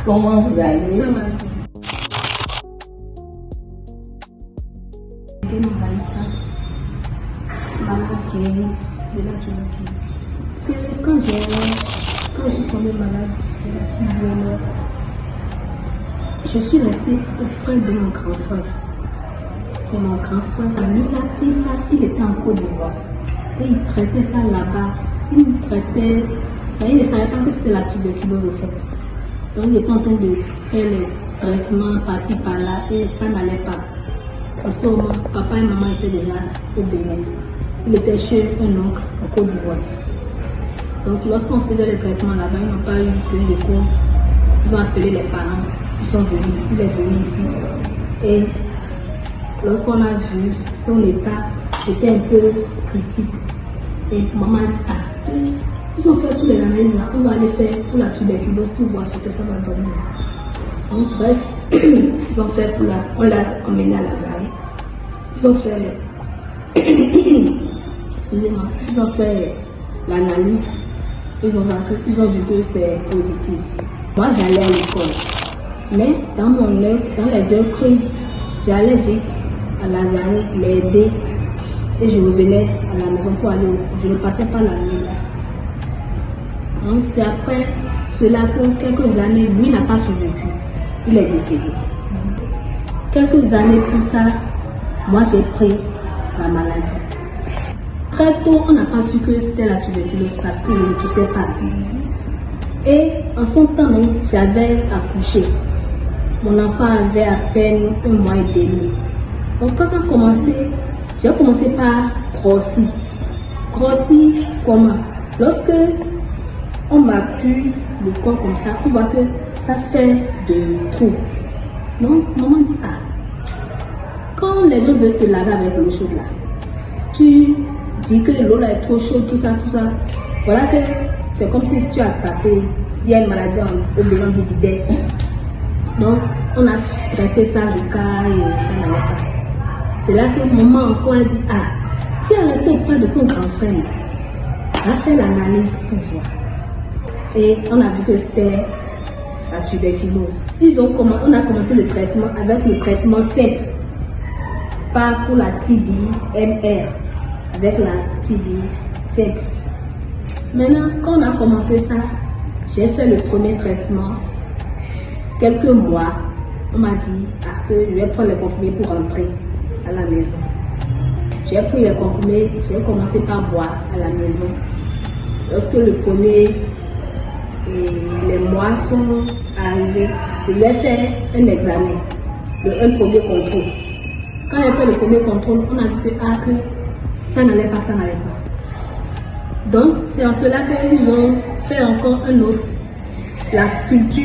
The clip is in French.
Comment vous allez? Ça va. Quand je suis tombée malade de la tuberculose, je suis restée auprès de mon grand frère. C'est mon grand frère. Il a pris ça, il était en Côte d'Ivoire. Et il traitait ça là-bas. Il traitait. Il ne savait pas que c'était la tuberculose au fait. Donc il était en train de faire les traitements par-ci par-là et ça n'allait pas. En ce moment, papa et maman étaient déjà au Bénin. Il était chez un oncle en Côte d'Ivoire. Donc lorsqu'on faisait les traitements là-bas, ils n'ont pas eu de cause. Ils ont appelé les parents. Ils sont venus ici, il est venu ici. Et lorsqu'on a vu son état, était un peu critique. Et maman a dit, ah, ils ont fait tous les analyses là, on va aller faire pour la tuberculose pour voir ce que ça va donner. Donc bref, ils ont fait on l'a emmené à Lazare. Ils ont fait, excusez-moi, ils ont fait l'analyse. Ils ont vu que c'est positif. Moi j'allais à l'école, mais dans les heures creuses, j'allais vite à Lazare l'aider et je revenais à la maison pour aller au cours. Je ne passais pas la nuit là. Donc c'est après cela que quelques années, lui n'a pas survécu. Il est décédé. Quelques années plus tard, moi j'ai pris la maladie. Très tôt, on n'a pas su que c'était la tuberculose parce que je ne toussais pas. Et en son temps, j'avais accouché. Mon enfant avait à peine 1 mois et demi. Donc quand ça a commencé, j'ai commencé par grossir. Grossir comment? Lorsque on m'appuie le corps comme ça, on voit que ça fait de trop. Donc maman dit, ah, quand les gens veulent te laver avec l'eau chaude là, tu dis que l'eau là est trop chaude, tout ça. Voilà que c'est comme si tu as attrapé, il y a une maladie au besoin du bidet. Donc on a traité ça jusqu'à ça n'allait pas. C'est là que maman encore a dit, ah, tu es resté auprès de ton grand frère. On a fait l'analyse pour voir. Et on a vu que c'était la tuberculose. On a commencé le traitement avec le traitement simple. Pas pour la TB-MR, avec la TB simple. Maintenant, quand on a commencé ça, j'ai fait le premier traitement. Quelques mois, on m'a dit que je vais prendre les comprimés pour rentrer à la maison. J'ai pris les comprimés, j'ai commencé par boire à la maison. Lorsque les mois sont arrivés, je lui ai fait un examen, un premier contrôle. Quand j'ai fait le premier contrôle, on a vu que ça n'allait pas. Donc, c'est en cela qu'ils ont fait encore un autre, la sculpture